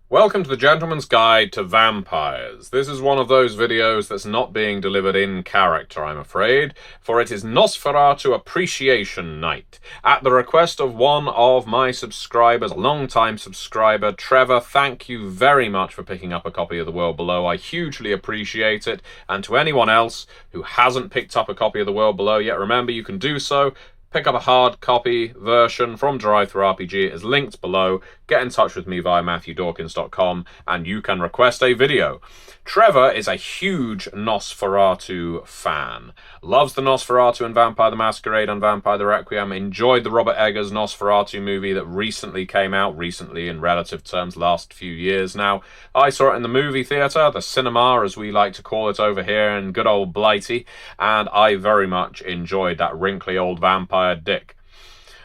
Welcome to the Gentleman's Guide to Vampires. This is one of those videos that's not being delivered in character, I'm afraid, for it is Nosferatu Appreciation Night. At the request of one of my subscribers, a long-time subscriber, Trevor, thank you very much for picking up a copy of The World Below. I hugely appreciate it. And to anyone else who hasn't picked up a copy of The World Below yet, remember you can do so. Pick up a hard copy version from DriveThruRPG. It is linked below. Get in touch with me via MatthewDawkins.com and you can request a video. Trevor is a huge Nosferatu fan. Loves the Nosferatu and Vampire the Masquerade and Vampire the Requiem. Enjoyed the Robert Eggers Nosferatu movie that recently came out. Recently in relative terms, last few years now. I saw it in the movie theatre, the cinema as we like to call it over here in good old Blighty. And I very much enjoyed that wrinkly old vampire dick.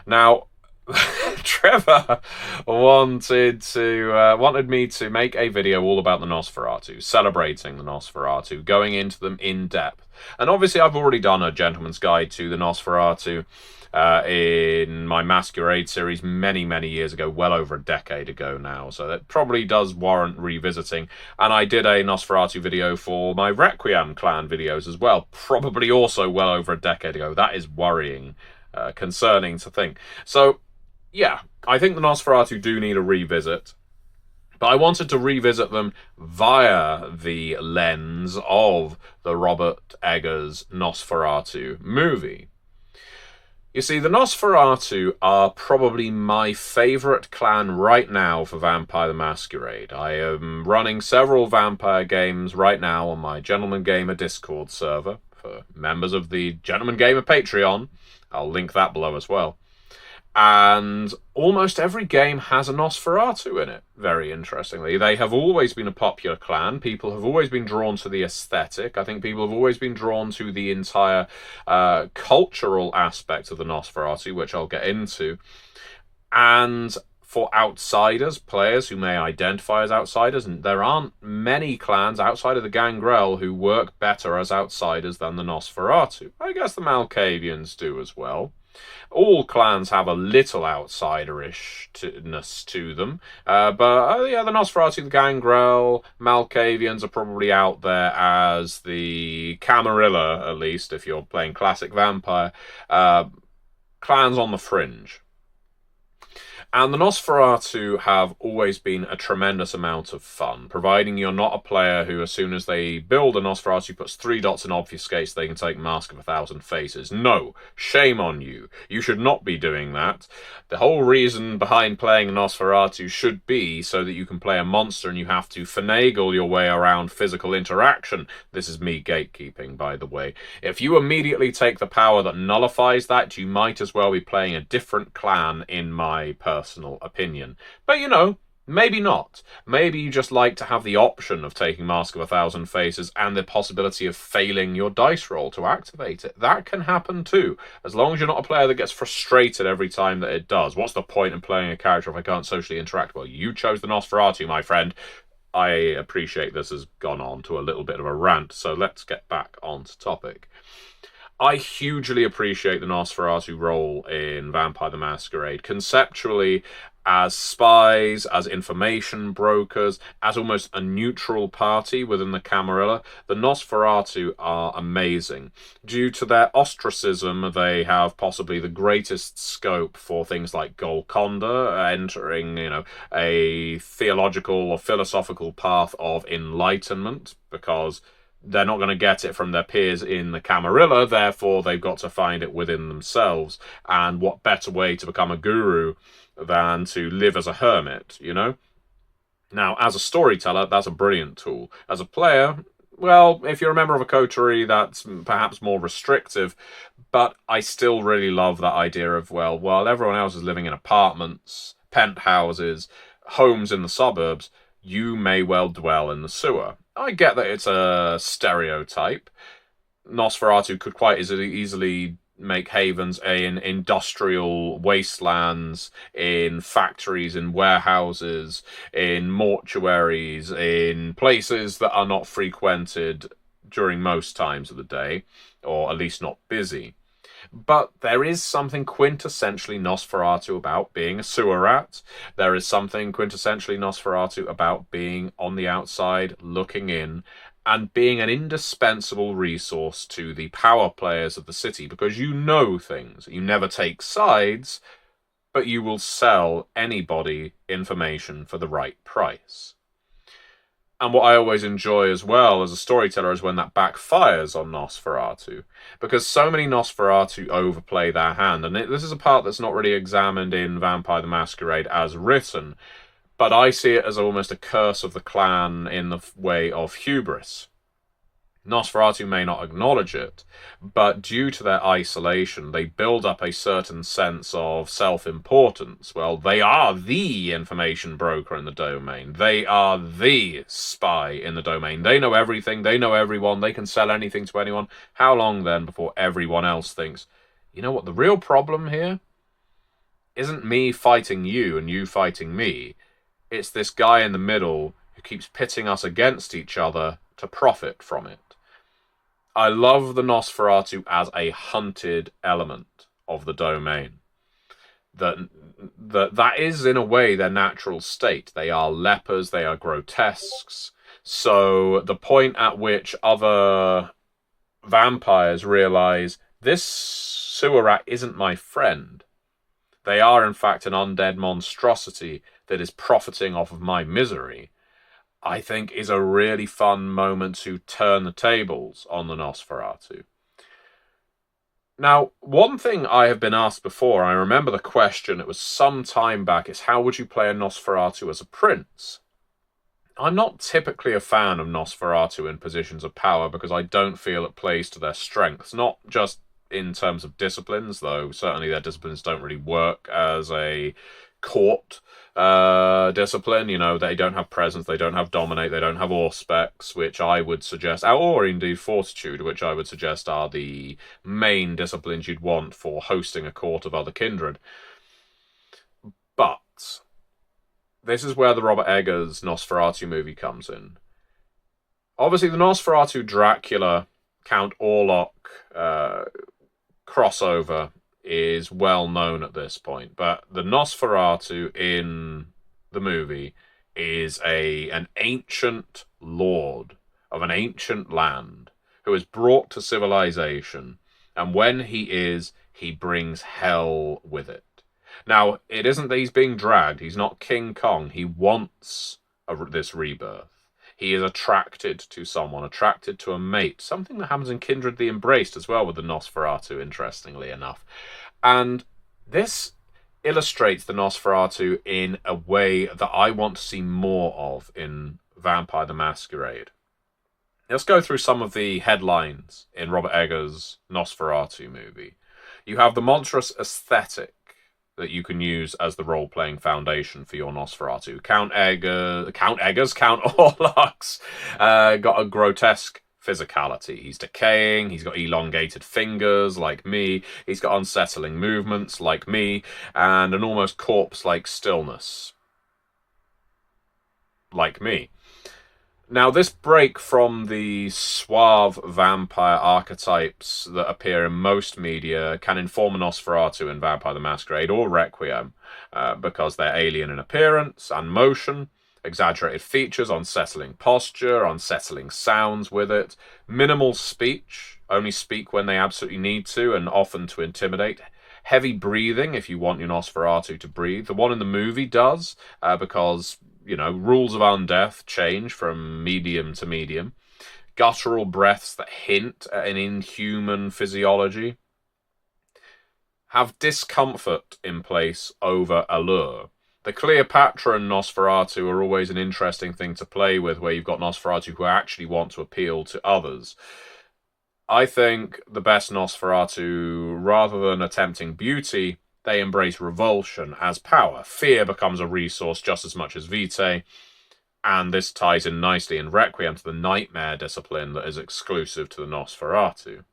Now, Trevor wanted me to make a video all about the Nosferatu, celebrating the Nosferatu, going into them in depth. And obviously I've already done a gentleman's guide to the Nosferatu in my Masquerade series many years ago, well over a decade ago now, so that probably does warrant revisiting. And I did a Nosferatu video for my Requiem clan videos as well, probably also well over a decade ago. That is worrying, concerning to think. So yeah, I think the Nosferatu do need a revisit, but I wanted to revisit them via the lens of the Robert Eggers Nosferatu movie. You see, the Nosferatu are probably my favourite clan right now for Vampire the Masquerade. I am running several vampire games right now on my Gentleman Gamer Discord server for members of the Gentleman Gamer Patreon. I'll link that below as well. And almost every game has a Nosferatu in it, very interestingly. They have always been a popular clan. People have always been drawn to the aesthetic. I think people have always been drawn to the entire cultural aspect of the Nosferatu, which I'll get into. And for outsiders, players who may identify as outsiders, and there aren't many clans outside of the Gangrel who work better as outsiders than the Nosferatu. I guess the Malkavians do as well. All clans have a little outsiderishness to them, but yeah, the Nosferatu, the Gangrel, Malkavians are probably out there as the Camarilla, at least if you're playing classic vampire, clans on the fringe. And the Nosferatu have always been a tremendous amount of fun, providing you're not a player who, as soon as they build a Nosferatu, puts 3 dots and obfuscates, they can take Mask of 1,000 Faces. No, shame on you. You should not be doing that. The whole reason behind playing a Nosferatu should be so that you can play a monster and you have to finagle your way around physical interaction. This is me gatekeeping, by the way. If you immediately take the power that nullifies that, you might as well be playing a different clan, in my personal opinion. But you know, maybe not. Maybe you just like to have the option of taking Mask of 1,000 Faces and the possibility of failing your dice roll to activate it. That can happen too, as long as you're not a player that gets frustrated every time that it does. What's the point in playing a character if I can't socially interact? Well, you chose the Nosferatu, my friend. I appreciate this has gone on to a little bit of a rant, so let's get back onto topic. I hugely appreciate the Nosferatu role in Vampire the Masquerade. Conceptually, as spies, as information brokers, as almost a neutral party within the Camarilla, the Nosferatu are amazing. Due to their ostracism, they have possibly the greatest scope for things like Golconda, entering, a theological or philosophical path of enlightenment, because they're not going to get it from their peers in the Camarilla, therefore they've got to find it within themselves. And what better way to become a guru than to live as a hermit, Now, as a storyteller, that's a brilliant tool. As a player, well, if you're a member of a coterie, that's perhaps more restrictive, but I still really love that idea of, well, while everyone else is living in apartments, penthouses, homes in the suburbs, you may well dwell in the sewer. I get that it's a stereotype. Nosferatu could quite easily make havens in industrial wastelands, in factories, in warehouses, in mortuaries, in places that are not frequented during most times of the day, or at least not busy. But there is something quintessentially Nosferatu about being a sewer rat. There is something quintessentially Nosferatu about being on the outside, looking in, and being an indispensable resource to the power players of the city, because you know things. You never take sides, but you will sell anybody information for the right price. And what I always enjoy as well as a storyteller is when that backfires on Nosferatu, because so many Nosferatu overplay their hand. And this is a part that's not really examined in Vampire the Masquerade as written, but I see it as almost a curse of the clan in the way of hubris. Nosferatu may not acknowledge it, but due to their isolation, they build up a certain sense of self-importance. Well, they are the information broker in the domain. They are the spy in the domain. They know everything. They know everyone. They can sell anything to anyone. How long, then, before everyone else thinks, you know what, the real problem here isn't me fighting you and you fighting me. It's this guy in the middle who keeps pitting us against each other to profit from it. I love the Nosferatu as a hunted element of the domain. That is, in a way, their natural state. They are lepers, they are grotesques. So the point at which other vampires realize, this sewer rat isn't my friend. They are, in fact, an undead monstrosity that is profiting off of my misery, I think is a really fun moment to turn the tables on the Nosferatu. Now, one thing I have been asked before, I remember the question, it was some time back, is how would you play a Nosferatu as a prince? I'm not typically a fan of Nosferatu in positions of power because I don't feel it plays to their strengths, not just in terms of disciplines, though certainly their disciplines don't really work as a court discipline. You know, they don't have presence, they don't have dominate, they don't have auspex, which I would suggest, or indeed fortitude, which I would suggest are the main disciplines you'd want for hosting a court of other kindred. But this is where the Robert Eggers Nosferatu movie comes in. Obviously, the Nosferatu Dracula Count Orlok crossover is well known at this point, but the Nosferatu in the movie is an ancient lord of an ancient land who is brought to civilization, and when he brings hell with it. Now, it isn't that he's being dragged, he's not King Kong, he wants this rebirth. He is attracted to someone, attracted to a mate, something that happens in Kindred the Embraced as well with the Nosferatu, interestingly enough. And this illustrates the Nosferatu in a way that I want to see more of in Vampire the Masquerade. Let's go through some of the headlines in Robert Eggers' Nosferatu movie. You have the monstrous aesthetic that you can use as the role-playing foundation for your Nosferatu. Count Orlok's got a grotesque physicality. He's decaying, he's got elongated fingers, like me, he's got unsettling movements, like me, and an almost corpse-like stillness, like me. Now, this break from the suave vampire archetypes that appear in most media can inform a Nosferatu in Vampire the Masquerade or Requiem, because they're alien in appearance and motion, exaggerated features, unsettling posture, unsettling sounds with it, minimal speech, only speak when they absolutely need to and often to intimidate, heavy breathing if you want your Nosferatu to breathe. The one in the movie does, because you know, rules of undeath change from medium to medium. Guttural breaths that hint at an inhuman physiology. Have discomfort in place over allure. The Cleopatra and Nosferatu are always an interesting thing to play with, where you've got Nosferatu who actually want to appeal to others. I think the best Nosferatu, rather than attempting beauty, they embrace revulsion as power. Fear becomes a resource just as much as vitae, and this ties in nicely in Requiem to the nightmare discipline that is exclusive to the Nosferatu.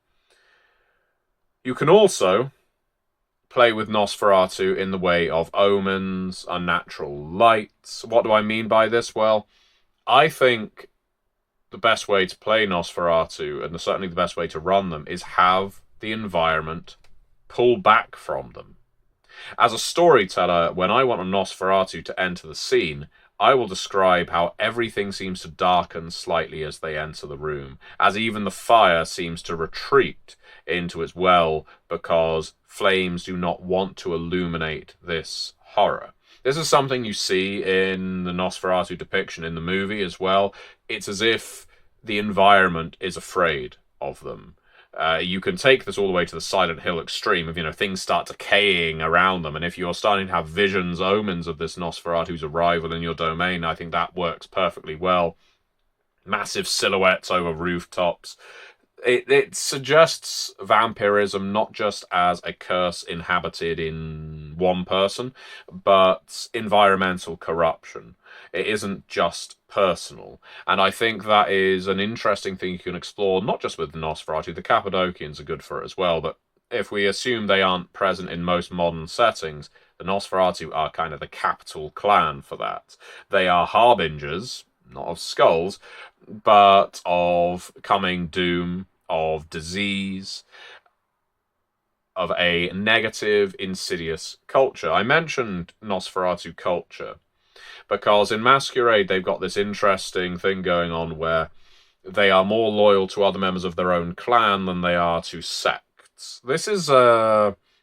You can also play with Nosferatu in the way of omens, unnatural lights. What do I mean by this? Well, I think the best way to play Nosferatu, and certainly the best way to run them, is have the environment pull back from them. As a storyteller, when I want a Nosferatu to enter the scene, I will describe how everything seems to darken slightly as they enter the room, as even the fire seems to retreat into its well because flames do not want to illuminate this horror. This is something you see in the Nosferatu depiction in the movie as well. It's as if the environment is afraid of them. You can take this all the way to the Silent Hill extreme of, things start decaying around them. And if you're starting to have visions, omens of this Nosferatu's arrival in your domain, I think that works perfectly well. Massive silhouettes over rooftops. It suggests vampirism not just as a curse inhabited in one person, but environmental corruption. It isn't just personal. And I think that is an interesting thing you can explore, not just with the Nosferatu. The Cappadocians are good for it as well, but if we assume they aren't present in most modern settings, the Nosferatu are kind of the capital clan for that. They are harbingers, not of skulls, but of coming doom, of disease, of a negative, insidious culture. I mentioned Nosferatu culture because in Masquerade they've got this interesting thing going on where they are more loyal to other members of their own clan than they are to sects. This is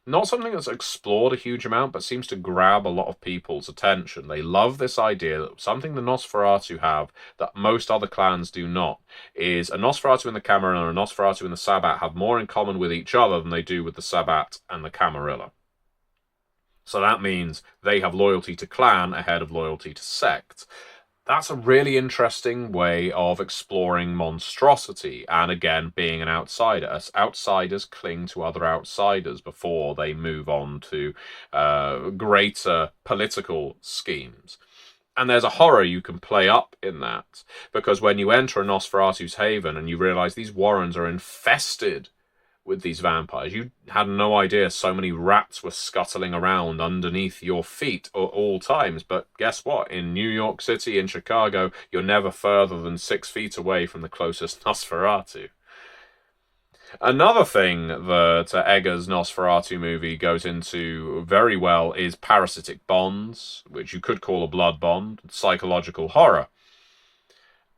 not something that's explored a huge amount, but seems to grab a lot of people's attention. They love this idea that something the Nosferatu have that most other clans do not is a Nosferatu and the Camarilla and a Nosferatu and the Sabbat have more in common with each other than they do with the Sabbat and the Camarilla. So that means they have loyalty to clan ahead of loyalty to sect. That's a really interesting way of exploring monstrosity, and again, being an outsider. As outsiders cling to other outsiders before they move on to greater political schemes. And there's a horror you can play up in that, because when you enter a Nosferatu's haven and you realise these warrens are infested with these vampires. You had no idea so many rats were scuttling around underneath your feet at all times. But guess what? In New York City, in Chicago, you're never further than 6 feet away from the closest Nosferatu. Another thing that Egger's Nosferatu movie goes into very well is parasitic bonds, which you could call a blood bond, psychological horror.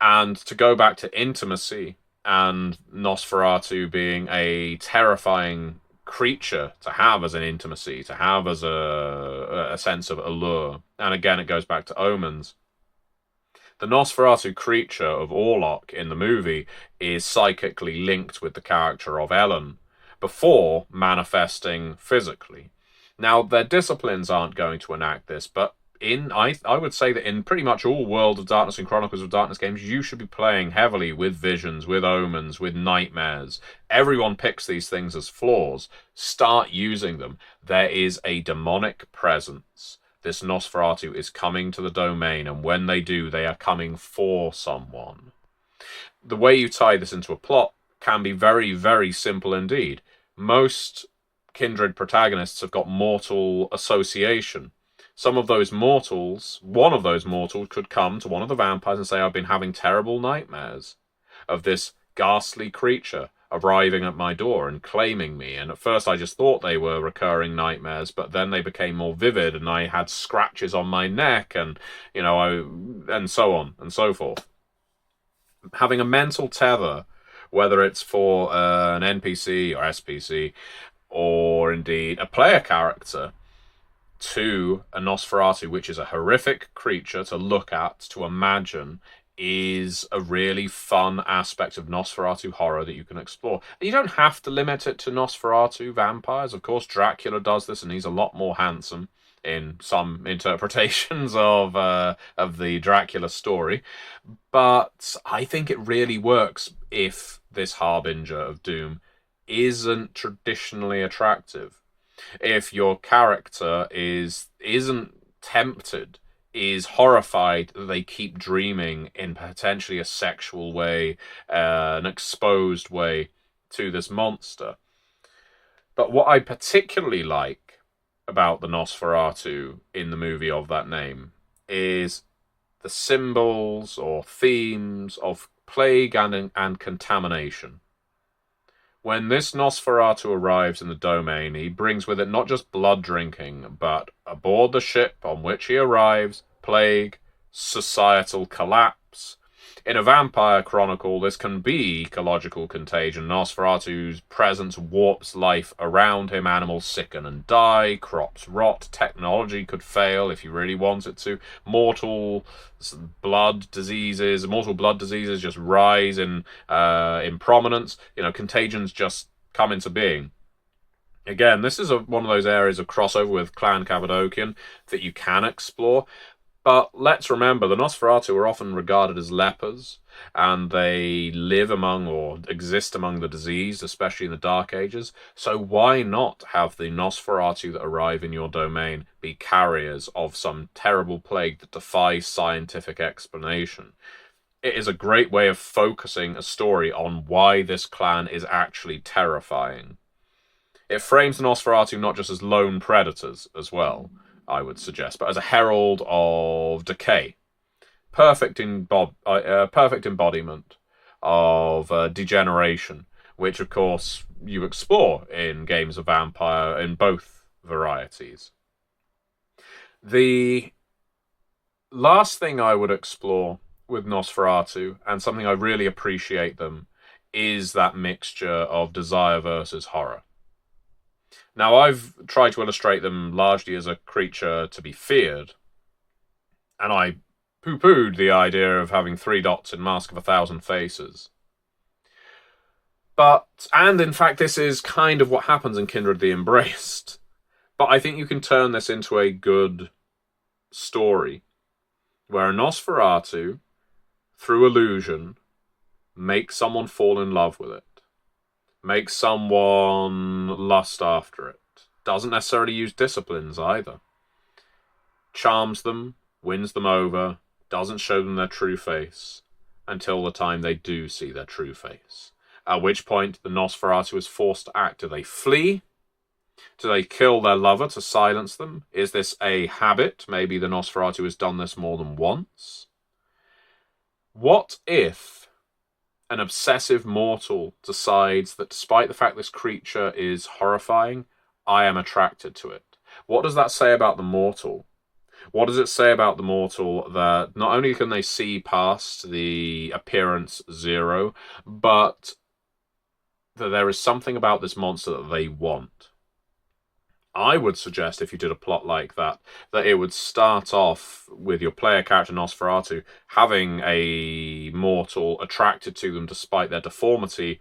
And to go back to intimacy, and Nosferatu being a terrifying creature to have as an intimacy, to have as a sense of allure. And again, it goes back to omens. The Nosferatu creature of Orlok in the movie is psychically linked with the character of Ellen before manifesting physically. Now, their disciplines aren't going to enact this, but I would say that in pretty much all World of Darkness and Chronicles of Darkness games, you should be playing heavily with visions, with omens, with nightmares. Everyone picks these things as flaws. Start using them. There is a demonic presence. This Nosferatu is coming to the domain, and when they do, they are coming for someone. The way you tie this into a plot can be very, very simple indeed. Most Kindred protagonists have got mortal association. Some of those mortals, one of those mortals could come to one of the vampires and say, I've been having terrible nightmares of this ghastly creature arriving at my door and claiming me. And at first I just thought they were recurring nightmares, but then they became more vivid and I had scratches on my neck and, and so on and so forth. Having a mental tether, whether it's for an NPC or SPC or indeed a player character, to a Nosferatu, which is a horrific creature to look at, to imagine, is a really fun aspect of Nosferatu horror that you can explore. And you don't have to limit it to Nosferatu vampires. Of course, Dracula does this, and he's a lot more handsome in some interpretations of the Dracula story. But I think it really works if this harbinger of doom isn't traditionally attractive. If your character isn't tempted, is horrified that they keep dreaming in potentially a sexual way, an exposed way to this monster. But what I particularly like about the Nosferatu in the movie of that name is the symbols or themes of plague and contamination. When this Nosferatu arrives in the domain, he brings with it not just blood drinking, but aboard the ship on which he arrives, plague, societal collapse. In a vampire chronicle, this can be ecological contagion. Nosferatu's presence warps life around him. Animals sicken and die. Crops rot. Technology could fail if you really want it to. Mortal blood diseases just rise in prominence. Contagions just come into being. Again, this is one of those areas of crossover with Clan Cappadocian that you can explore. But let's remember, the Nosferatu are often regarded as lepers, and they live among or exist among the diseased, especially in the Dark Ages. So why not have the Nosferatu that arrive in your domain be carriers of some terrible plague that defies scientific explanation? It is a great way of focusing a story on why this clan is actually terrifying. It frames the Nosferatu not just as lone predators as well, I would suggest, but as a herald of decay. Perfect embodiment of degeneration, which, of course, you explore in games of vampire in both varieties. The last thing I would explore with Nosferatu, and something I really appreciate them, is that mixture of desire versus horror. Now, I've tried to illustrate them largely as a creature to be feared, and I poo-pooed the idea of having 3 dots in Mask of 1,000 Faces. And in fact, this is kind of what happens in Kindred the Embraced. But I think you can turn this into a good story, where a Nosferatu, through illusion, makes someone fall in love with it. Makes someone lust after it. Doesn't necessarily use disciplines either. Charms them, wins them over, doesn't show them their true face until the time they do see their true face. At which point the Nosferatu is forced to act. Do they flee? Do they kill their lover to silence them? Is this a habit? Maybe the Nosferatu has done this more than once. What if an obsessive mortal decides that despite the fact this creature is horrifying, I am attracted to it? What does that say about the mortal? What does it say about the mortal that not only can they see past the appearance 0, but that there is something about this monster that they want? I would suggest, if you did a plot like that, that it would start off with your player character Nosferatu having a mortal attracted to them despite their deformity.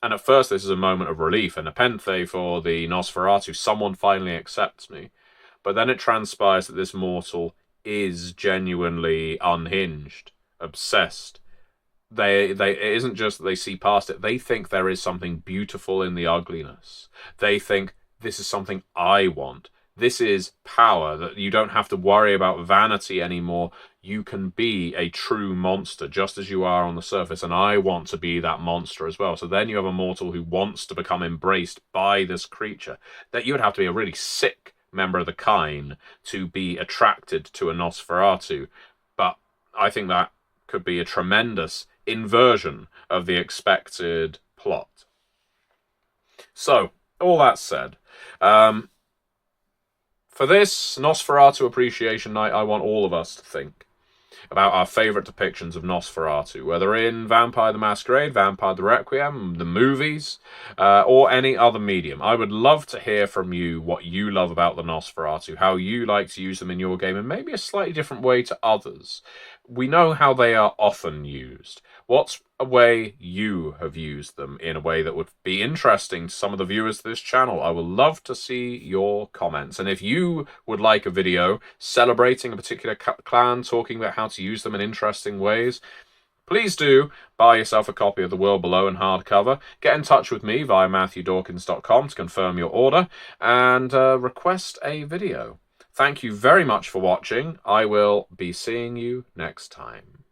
And at first this is a moment of relief and nepenthe for the Nosferatu. Someone finally accepts me. But then it transpires that this mortal is genuinely unhinged, obsessed. It isn't just that they see past it. They think there is something beautiful in the ugliness. They think, this is something I want. This is power, that you don't have to worry about vanity anymore. You can be a true monster, just as you are on the surface, and I want to be that monster as well. So then you have a mortal who wants to become embraced by this creature. That you would have to be a really sick member of the kind to be attracted to a Nosferatu. But I think that could be a tremendous inversion of the expected plot. So, all that said, for this Nosferatu Appreciation Night, I want all of us to think about our favourite depictions of Nosferatu, whether in Vampire the Masquerade, Vampire the Requiem, the movies, or any other medium. I would love to hear from you what you love about the Nosferatu, how you like to use them in your game, and maybe a slightly different way to others. We know how they are often used. What's a way you have used them in a way that would be interesting to some of the viewers of this channel? I would love to see your comments. And if you would like a video celebrating a particular clan, talking about how to use them in interesting ways, please do buy yourself a copy of The World Below in hardcover. Get in touch with me via MatthewDawkins.com to confirm your order and request a video. Thank you very much for watching. I will be seeing you next time.